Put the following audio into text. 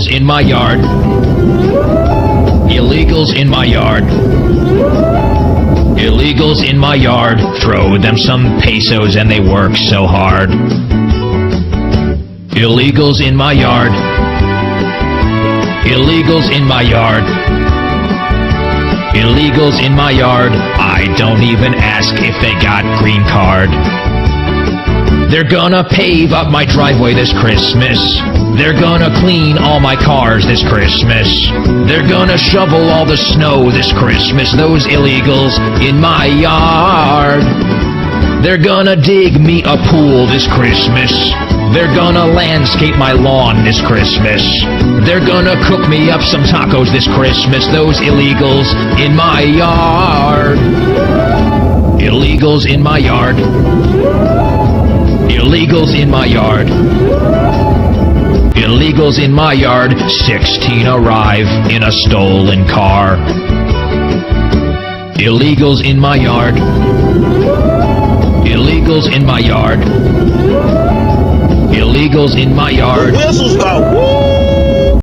Illegals in my yard. Illegals in my yard. Illegals in my yard. Throw them some pesos and they work so hard. Illegals in my yard. Illegals in my yard. Illegals in my yard. I don't even ask if they got green card. They're gonna pave up my driveway this Christmas. They're gonna clean all my cars this Christmas. They're gonna shovel all the snow this Christmas. Those illegals in my yard. They're gonna dig me a pool this Christmas. They're gonna landscape my lawn this Christmas. They're gonna cook me up some tacos this Christmas. Those illegals in my yard. Illegals in my yard. Illegals in my yard. Illegals in my yard. 16 arrive in a stolen car. Illegals in my yard. Illegals in my yard. Illegals in my yard. The whistles go woo!